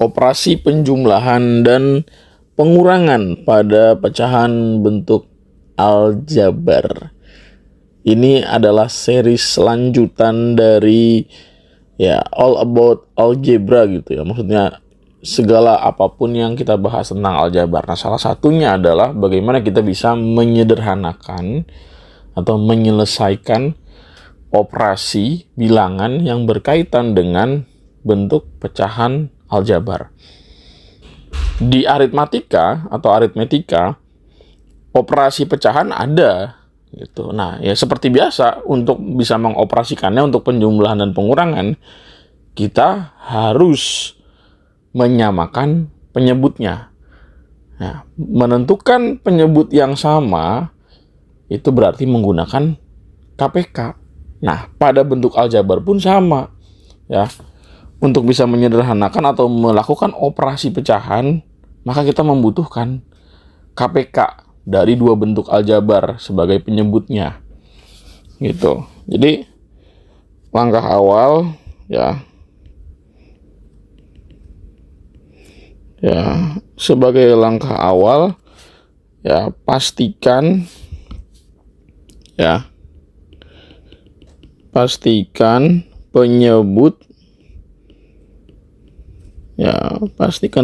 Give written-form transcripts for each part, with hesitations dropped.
operasi penjumlahan dan pengurangan pada pecahan bentuk aljabar. Ini adalah series lanjutan dari All About Algebra gitu ya. Maksudnya segala apapun yang kita bahas tentang aljabar. Nah, salah satunya adalah bagaimana kita bisa menyederhanakan atau menyelesaikan operasi bilangan yang berkaitan dengan bentuk pecahan aljabar. Di aritmatika atau aritmetika, operasi pecahan ada gitu. Nah, ya seperti biasa, untuk bisa mengoperasikannya untuk penjumlahan dan pengurangan, kita harus menyamakan penyebutnya. Nah, menentukan penyebut yang sama itu berarti menggunakan KPK. Nah, pada bentuk aljabar pun sama ya. Untuk bisa menyederhanakan atau melakukan operasi pecahan, maka kita membutuhkan KPK dari dua bentuk aljabar sebagai penyebutnya gitu. Jadi langkah awal sebagai langkah awal pastikan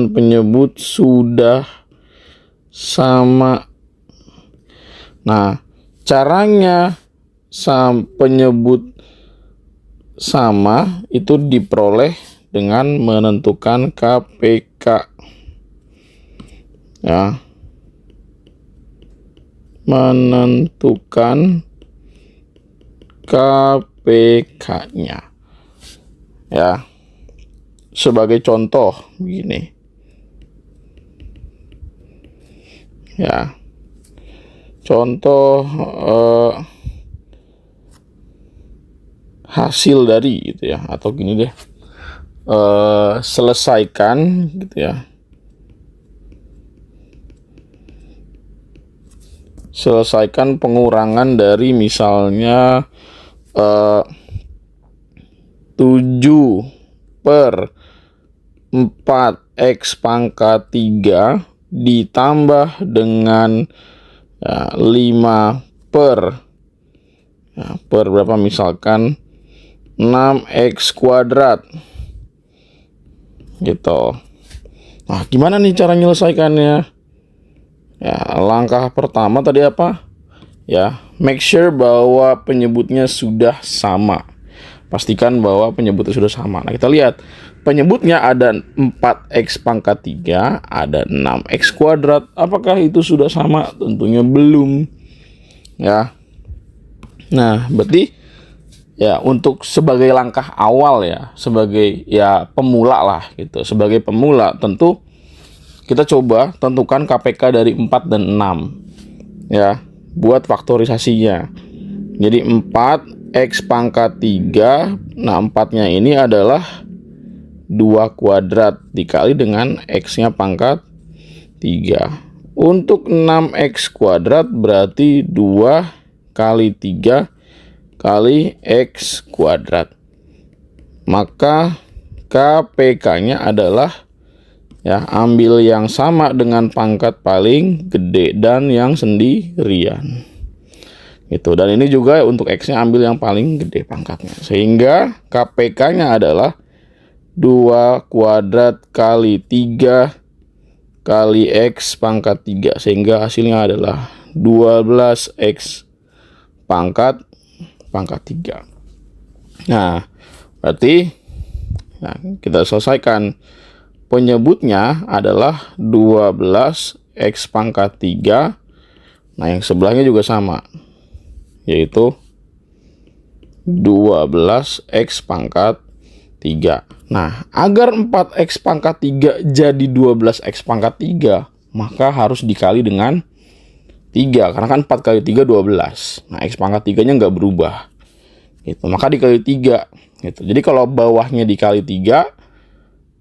penyebut sudah sama. Nah, caranya penyebut sama itu diperoleh dengan menentukan KPK. Menentukan KPK-nya. Sebagai contoh begini. Contoh hasil dari gitu ya, atau gini deh, selesaikan gitu ya, selesaikan pengurangan dari misalnya 7/4 X pangkat 3 ditambah dengan 5 per berapa, misalkan 6x kuadrat gitu. Nah, gimana nih cara menyelesaikannya? Langkah pertama tadi apa? Make sure bahwa penyebutnya sudah sama. Pastikan bahwa penyebutnya sudah sama. Nah, kita lihat penyebutnya ada 4x pangkat 3, ada 6x kuadrat. Apakah itu sudah sama? Tentunya belum. Nah, berarti untuk sebagai langkah awal sebagai pemula lah gitu. Sebagai pemula tentu kita coba tentukan KPK dari 4 dan 6 buat faktorisasinya. Jadi 4x pangkat 3, nah 4-nya ini adalah 2 kuadrat dikali dengan x-nya pangkat 3. Untuk 6x kuadrat berarti 2 kali 3 kali x kuadrat. Maka KPK-nya adalah ambil yang sama dengan pangkat paling gede dan yang sendirian. Gitu. Dan ini juga untuk x-nya ambil yang paling gede pangkatnya. Sehingga KPK-nya adalah 2 kuadrat kali 3 kali x pangkat 3. Sehingga hasilnya adalah 12x pangkat 3. Nah, berarti kita selesaikan. Penyebutnya adalah 12x pangkat 3. Nah, yang sebelahnya juga sama, yaitu 12x pangkat 3. Nah, agar 4x pangkat 3 jadi 12x pangkat 3, maka harus dikali dengan 3. Karena kan 4 kali 3 12. Nah, x pangkat 3-nya nggak berubah. Gitu. Maka dikali 3. Gitu. Jadi kalau bawahnya dikali 3,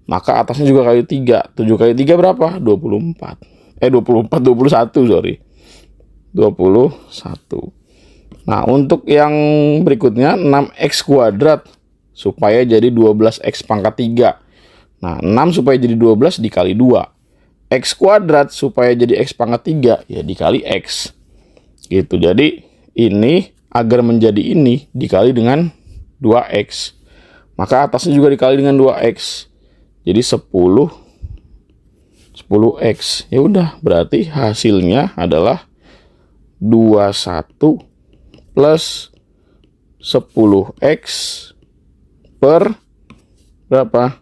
maka atasnya juga kali 3. 7 kali 3 berapa? 21, sorry. 21. Nah, untuk yang berikutnya 6x kuadrat supaya jadi 12x pangkat 3. Nah, 6 supaya jadi 12 dikali 2. X kuadrat supaya jadi X pangkat 3 ya dikali X. Gitu. Jadi ini agar menjadi ini dikali dengan 2X. Maka atasnya juga dikali dengan 2X. Jadi 10X. Ya udah, berarti hasilnya adalah 21 plus 10X per berapa?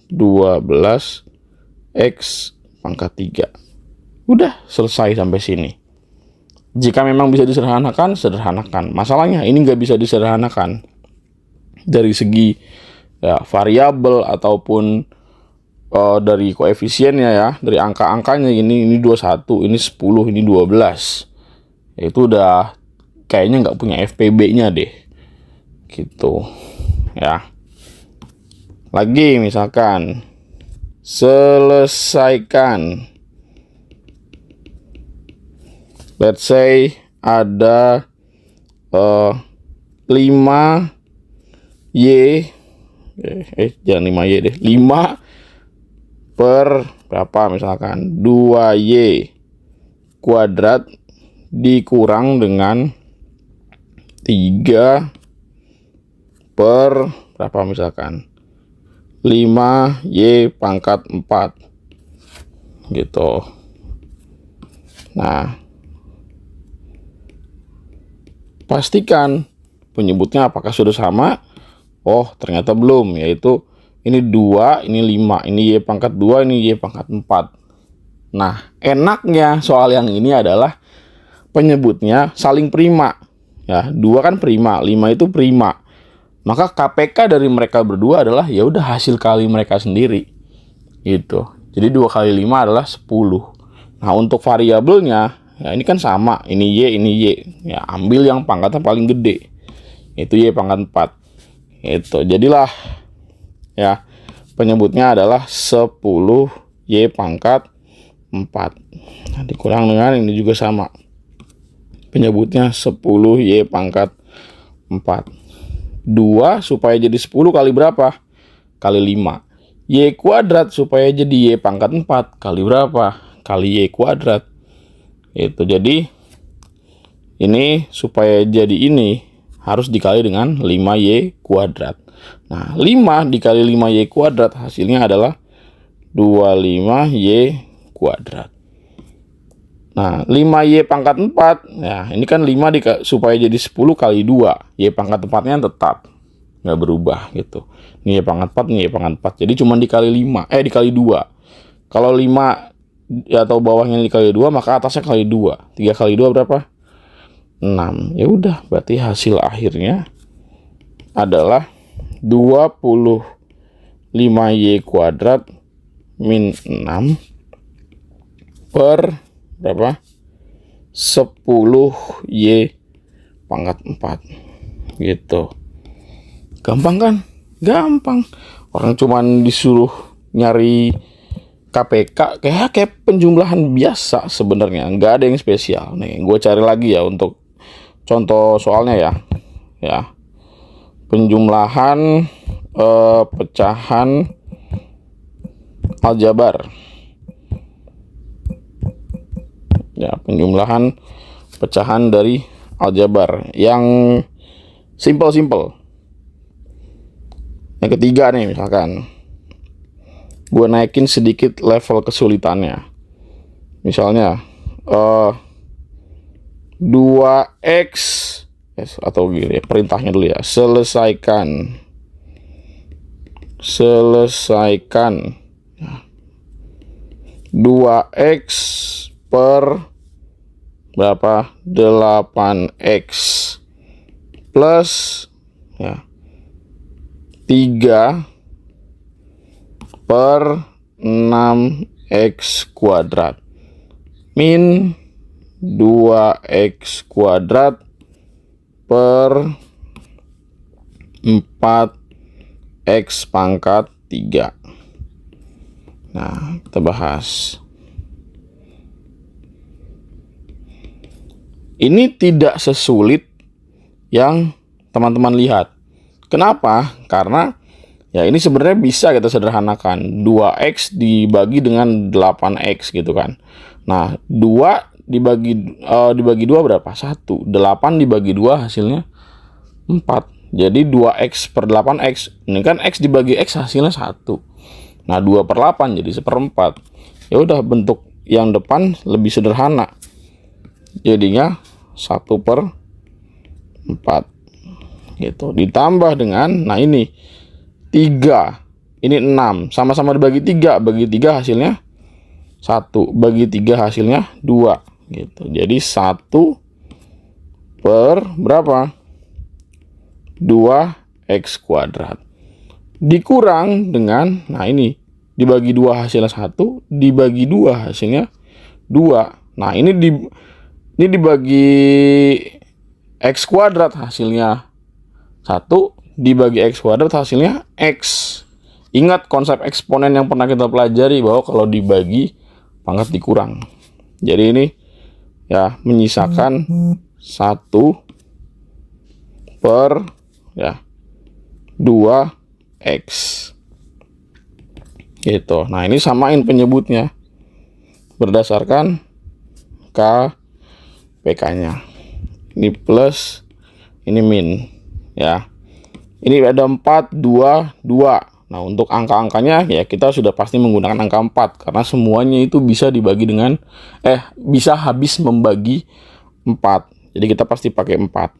12X pangkat 3. Udah selesai sampai sini. Jika memang bisa disederhanakan, sederhanakan. Masalahnya ini nggak bisa disederhanakan dari segi ya, variabel ataupun dari koefisiennya ya, dari angka-angkanya ini 21, ini 10, ini 12. Ya, itu udah kayaknya nggak punya FPB-nya deh. Gitu. Ya. Lagi misalkan selesaikan. Let's say ada 5Y jangan 5Y deh. 5 per berapa misalkan 2Y kuadrat dikurang dengan 3 per berapa misalkan 5Y pangkat 4 gitu. Nah, pastikan penyebutnya apakah sudah sama. Oh, ternyata belum, yaitu ini 2, ini 5, ini Y pangkat 2, ini Y pangkat 4. Nah, enaknya soal yang ini adalah penyebutnya saling prima. Ya, 2 kan prima, 5 itu prima. Maka KPK dari mereka berdua adalah ya udah hasil kali mereka sendiri. Gitu. Jadi 2 kali 5 adalah 10. Nah, untuk variabelnya ya ini kan sama, ini Y, ini Y. Ya, ambil yang pangkatnya paling gede. Itu Y pangkat 4. Itu. Jadilah ya penyebutnya adalah 10 Y pangkat 4. Nah, dikurang dengan ini juga sama. Penyebutnya 10 Y pangkat 4. 2 supaya jadi 10 kali berapa? Kali 5. Y kuadrat supaya jadi Y pangkat 4 kali berapa? Kali Y kuadrat. Itu. Jadi ini supaya jadi ini harus dikali dengan 5Y kuadrat. Nah, 5 dikali 5Y kuadrat hasilnya adalah 25Y kuadrat. Nah, 5Y pangkat 4. Nah, ini kan 5 supaya jadi 10 kali 2. Y pangkat 4-nya tetap. Nggak berubah gitu. Ini Y pangkat 4, ini Y pangkat 4. Jadi cuma dikali 5. Dikali 2. Kalau 5 ya, atau bawahnya dikali 2, maka atasnya kali 2. 3 kali 2 berapa? 6. Ya udah, berarti hasil akhirnya adalah 25Y kuadrat min 6 per berapa? 10Y pangkat 4. Gitu. Gampang kan? Gampang. Orang cuman disuruh nyari KPK kayak penjumlahan biasa sebenarnya. Nggak ada yang spesial. Nih, gue cari lagi ya untuk contoh soalnya ya. Ya. Penjumlahan pecahan aljabar. Ya, penjumlahan pecahan dari aljabar yang simple. Yang ketiga nih misalkan, gue naikin sedikit level kesulitannya. Misalnya 2X atau gini, perintahnya dulu ya. Selesaikan 2X per berapa? 8X plus ya 3 per 6X kuadrat min 2X kuadrat per 4X pangkat 3. Nah, kita bahas. Ini tidak sesulit yang teman-teman lihat. Kenapa? Karena Ya, ini sebenarnya bisa kita sederhanakan. 2x dibagi dengan 8x gitu kan. Nah, 2 dibagi 2 berapa? 1. 8 dibagi 2 hasilnya 4. Jadi 2x per 8x. Ini kan x dibagi x hasilnya 1. Nah, 2 per 8 jadi 1/4. Ya udah, bentuk yang depan lebih sederhana. Jadinya 1/4. Gitu. Ditambah dengan, nah ini 3. Ini 6. Sama-sama dibagi 3. Bagi 3 hasilnya 1. Bagi 3 hasilnya 2. Gitu. Jadi 1 per berapa? 2x kuadrat. Dikurang dengan, nah ini, dibagi 2 hasilnya 1. Dibagi 2 hasilnya 2. Nah ini dibagi x kuadrat hasilnya 1. Dibagi x kuadrat hasilnya x. Ingat konsep eksponen yang pernah kita pelajari, bahwa kalau dibagi pangkat dikurang. Jadi ini ya menyisakan 1 per ya 2x gitu. Nah ini samain penyebutnya berdasarkan KPK-nya. Ini plus, ini min ya. Ini ada 4, 2, 2. Nah, untuk angka-angkanya ya kita sudah pasti menggunakan angka 4 karena semuanya itu bisa dibagi dengan bisa habis membagi 4. Jadi kita pasti pakai 4.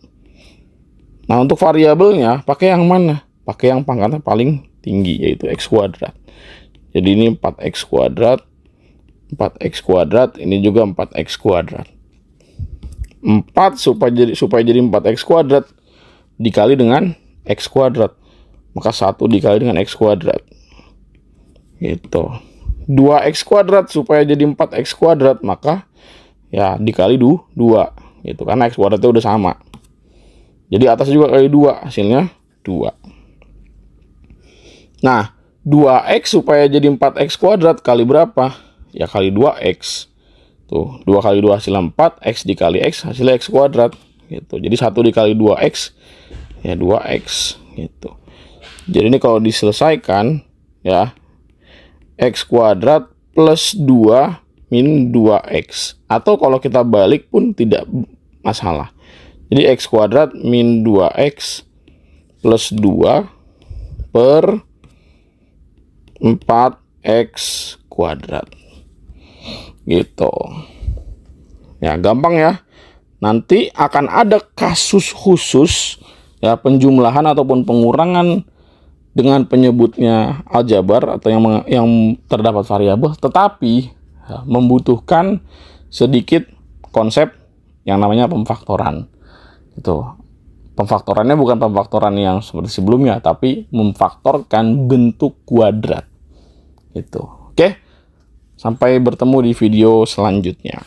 Nah, untuk variabelnya pakai yang mana? Pakai yang pangkatnya paling tinggi, yaitu x kuadrat. Jadi ini 4x kuadrat, 4x kuadrat, ini juga 4x kuadrat. 4 supaya jadi 4x kuadrat dikali dengan x kuadrat, maka 1 dikali dengan x kuadrat gitu. 2x kuadrat supaya jadi 4x kuadrat, maka ya dikali 2 gitu, karena x kuadratnya udah sama. Jadi atas juga kali 2, hasilnya 2. Nah, 2x supaya jadi 4x kuadrat kali berapa? Ya kali 2x. Tuh, 2 kali 2 hasilnya 4, x dikali x hasilnya x kuadrat gitu. Jadi 1 dikali 2x ya 2x gitu. Jadi ini kalau diselesaikan ya x kuadrat plus 2 min 2x, atau kalau kita balik pun tidak masalah. Jadi x kuadrat min 2x plus 2 per 4x kuadrat gitu. Ya gampang ya. Nanti akan ada kasus khusus ya, penjumlahan ataupun pengurangan dengan penyebutnya aljabar atau yang terdapat variabel, tetapi ya, membutuhkan sedikit konsep yang namanya pemfaktoran. Itu pemfaktorannya bukan pemfaktoran yang seperti sebelumnya, tapi memfaktorkan bentuk kuadrat. Itu. Oke. Sampai bertemu di video selanjutnya.